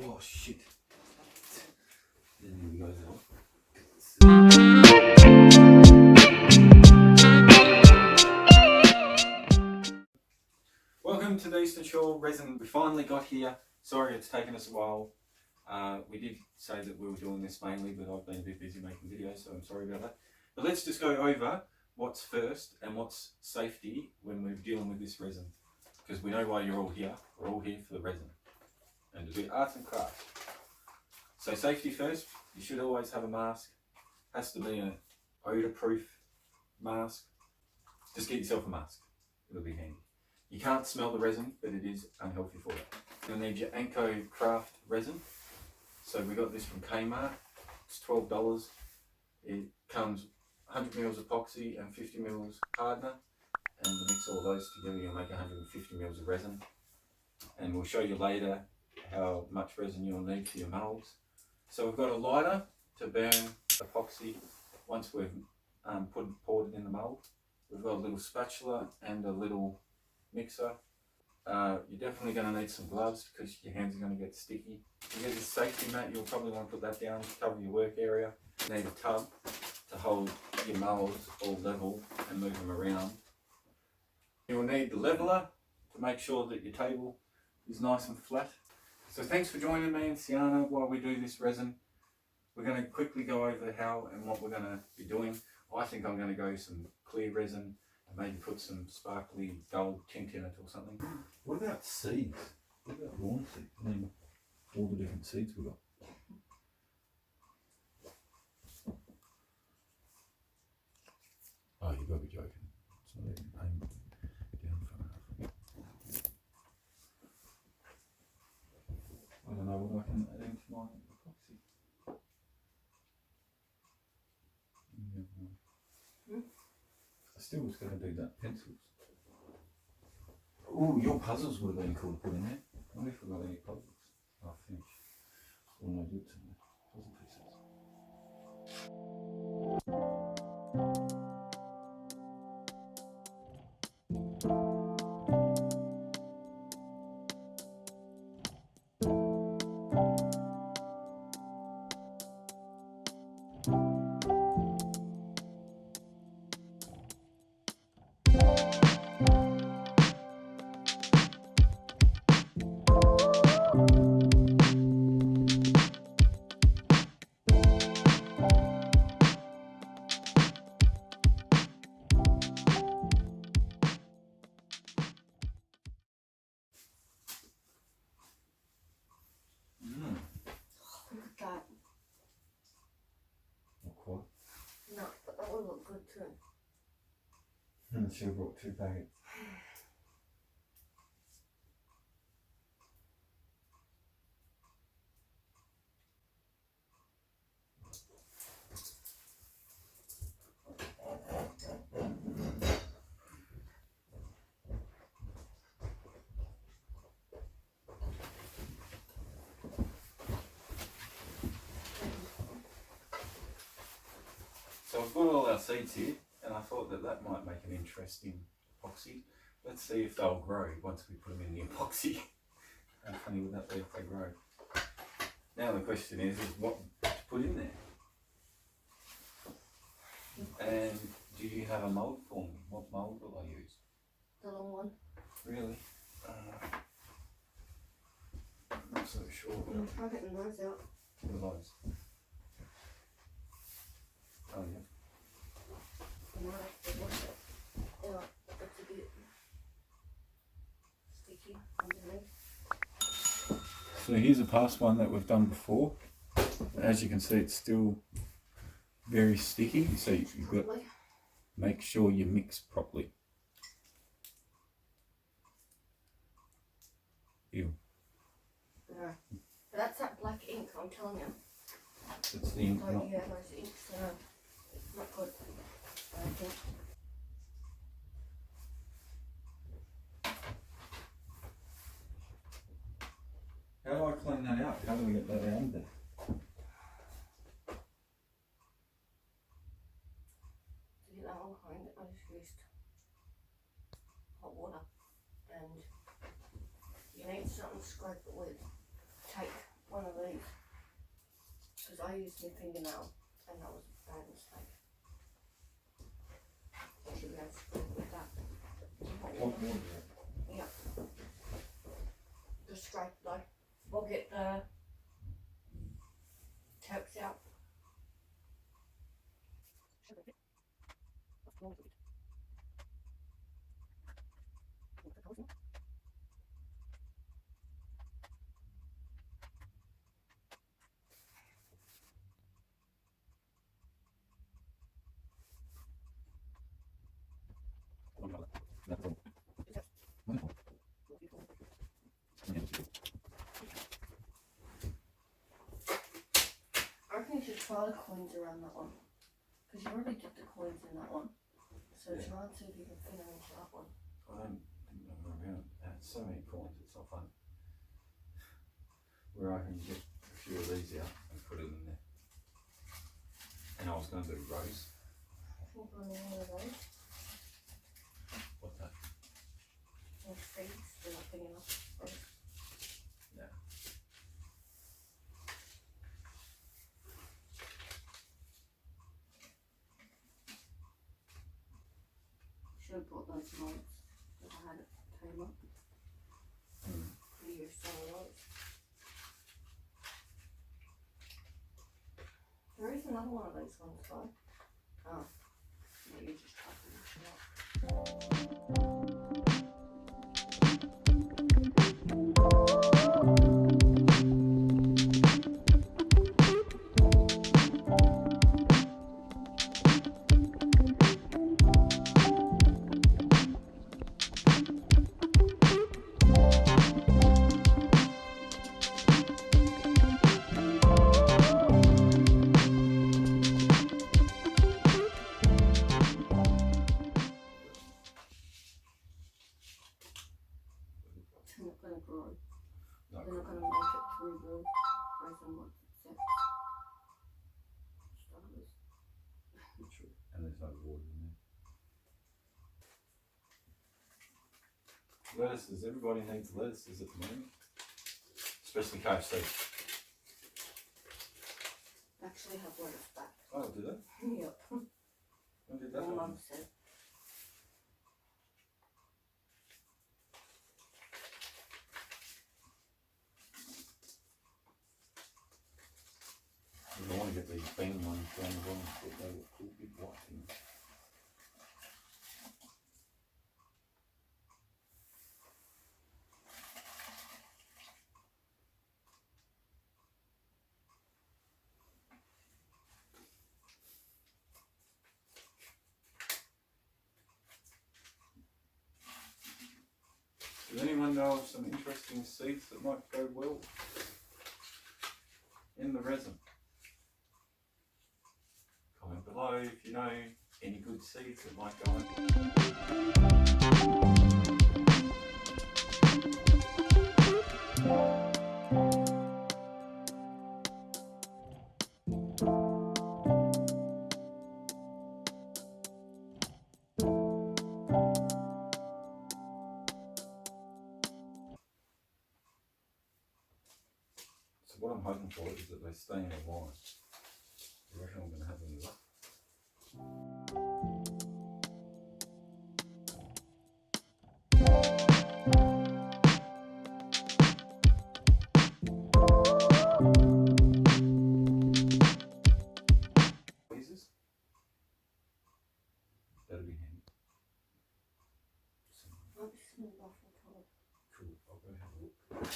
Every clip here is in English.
Oh shit. There we go. Welcome to the Eastern Shore Resin. We finally got here. Sorry it's taken us a while. We did say that we were doing this mainly, but I've been a bit busy making videos, so I'm sorry about that. But let's just go over what's first and what's safety when we're dealing with this resin. Because we know why you're all here. We're all here for the resin and to do arts and crafts. So safety first, you should always have a mask. Has to be an odor-proof mask. Just get yourself a mask. It'll be handy. You can't smell the resin, but it is unhealthy for you. You'll need your Anko Craft resin. So we got this from Kmart. It's $12. It comes 100 mils epoxy and 50 mils hardener. And to mix all those together, you'll make 150 mils of resin. And we'll show you later how much resin you'll need for your moulds. So we've got a lighter to burn epoxy once we've poured it in the mould. We've got a little spatula and a little mixer. You're definitely going to need some gloves because your hands are going to get sticky. You get this safety mat, you'll probably want to put that down to cover your work area. You need a tub to hold your moulds all level and move them around. You will need the leveler to make sure that your table is nice and flat. So thanks for joining me and Sienna while we do this resin. We're going to quickly go over how and what we're going to be doing. I think I'm going to go some clear resin and maybe put some sparkly gold tint in it or something. What about seeds? What about lawn seeds? I mean, all the different seeds we've got. Oh, you've got to be joking. It's not even aimed down far enough. I don't know what I can add into my epoxy. I still was going to do that pencils. Oh, your puzzles would have been cool to put in there. I wonder if we've got any puzzles. I'll finish. All no good to me. Puzzle pieces. Look at that. Not quite. No, but that will look good too. She brought 2 packets. So I've got all our seeds here, and I thought that that might make an interesting epoxy. Let's see if they'll grow once we put them in the epoxy. How funny would that be if they grow? Now the question is what to put in there. And do you have a mould for me? What mould will I use? The long one. Really? I'm not so sure. I'm trying to get the knives out. What are those? Oh yeah. I might have to wash it. Yeah, that's a bit sticky underneath. So here's a past one that we've done before. As you can see, it's still very sticky. So you've got to make sure you mix properly. Ew. Yeah. But that's that black ink, I'm telling you. It's the ink. Oh yeah, those inks are not good. I think. How do I clean that out? How do we get that out of there? To get that all cleaned, I just used hot water and you need something to scrape it with. Take one I used my fingernail and that was a bad mistake. I should be able to scrape with that. Hot water. Yeah. Just scrape though. We'll get the taps out. I reckon you should try the coins around that one. Because you already get the coins in that one. So Yeah. try and see if you can fit them into that one. I don't think I'm around. So many coins, it's not fun. Where I can get a few of these out and put it in there. And I was going to do rose. We'll put in one of those. What's that? And seeds, they're not big enough. Yeah. Should have brought those molds that I had at Taylor. You used some of those. There is another one of these ones though. Oh. Yeah, you just tried to mix it up. It's not going to grow. No, They're not going to make it through the resin once it's set. Starters. true. And there's no water in there. Lettuces, everybody needs lettuces at the moment. Especially KFC. Actually have lettuce back. Oh, do they? Yep. When did that My happen? mum said. I want to get these bean ones down the bottom, but they were cool big white things. Does anyone know of some interesting seeds that might go well in the resin? Comment below if you know any good seeds that might go in. So what I'm hoping for is that they stay in a line. I reckon I'm going to have them as well. Tweezers. That'll be handy. So, Might be some waffle top. cool, I'll go have a look.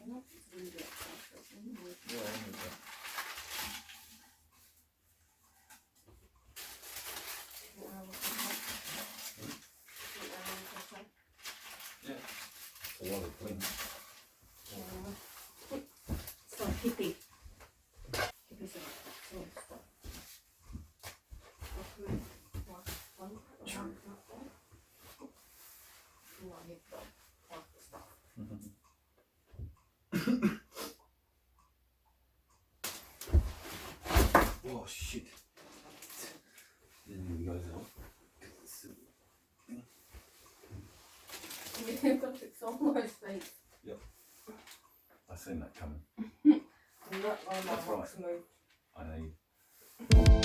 I'm not just going to get that anymore. Yeah, I need that. Yeah, it's a lot of clean. It's like hippie. Hippies are like that sort of stuff. Like one, not that. Not hip though, like the stuff. Oh shit. Didn't even go there. You've got to fix all those feet. I seen that coming. And that one That's my rocks moved. I need.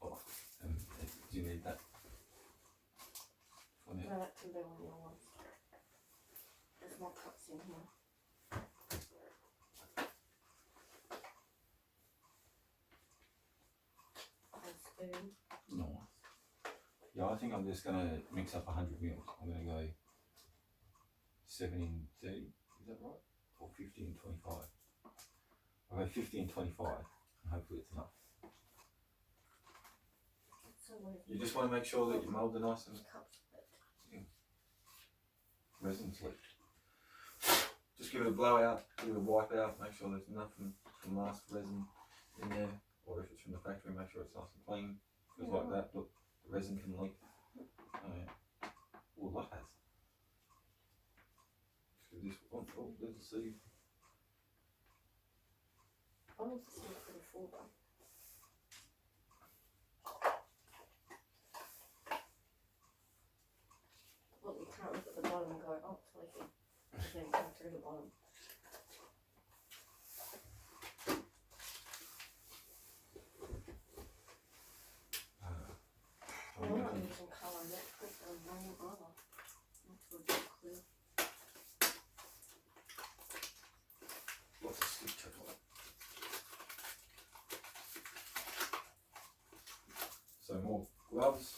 Oh, do you need that? For me? No, that can be one of your ones. There's more cuts in here. And spoon. Nice. Yeah, I think I'm just going to mix up 100 mils. I'm going to go 70 and 30, is that right? Or 50 and 25. I'll go 50 and 25, and hopefully it's enough. So what You just want to make sure that your mould are nice and cups a bit. resin's leaked. Just give it a blowout, give it a wipe out, make sure there's nothing from last resin in there, or if it's from the factory, make sure it's nice and clean. Because like that, look, the resin can leak. Oh yeah. Well, that has. So this one, oh, there's a seed. I want to see it pretty full though. Look, you can't look at the bottom and go, oh, it's leaking. And then come through the bottom. I'm I'm not making- using colour yet, because I'm running either. That's good, it's clear. Lots of stick tape on it. So more gloves.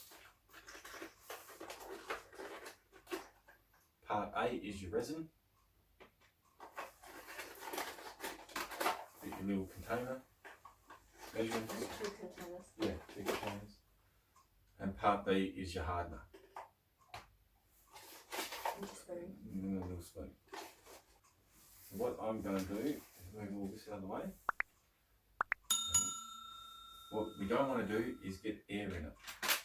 Part A is your resin. Get your little container. Measuring. There's 2 containers. Yeah, 2 containers. And part B is your hardener. And just spoon. And then a little spoon. So what I'm going to do is move all this out of the way. What we don't want to do is get air in it.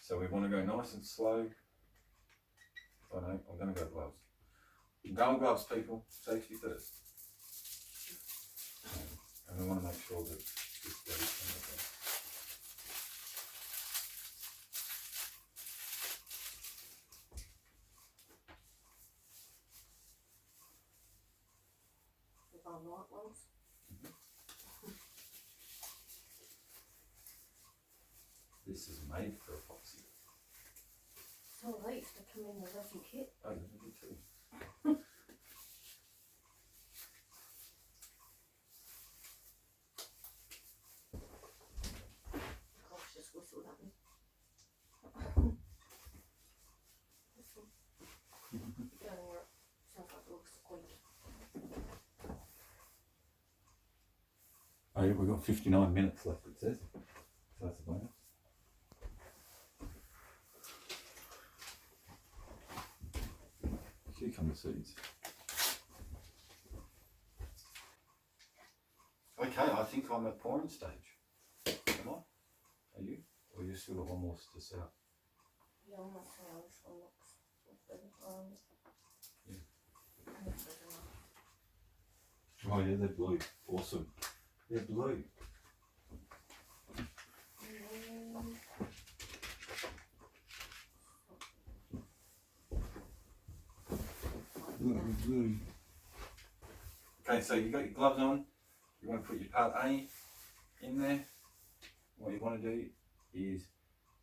So we want to go nice and slow. I know, I'm going to go gloves. Go on gloves, people. Safety first. And we want to make sure that this goes in there. With our light ones. This is made for epoxy. So these, they come in the resin kit. Oh, you do too. Gosh, just whistled at me. This one. Go near it. Sounds like a little squeak. Oh yeah, we've got 59 minutes left, it says. So that's a bonus. Cucumber seeds. Okay, I think I'm at pouring stage. Am I? Are you? Or you still got one more to set up? Yeah, I'm not sure how this one looks. Yeah. I think there's enough. Oh yeah, they're blue. Awesome. They're blue. Blue. Okay, so you got your gloves on. You want to put your part A in there. What you want to do is,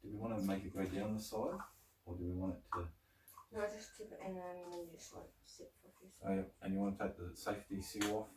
do we want to make it go down the side, or do we want it to? No, just tip it in and then you just like sit for a few Oh seconds. yeah, and you want to take the safety seal off.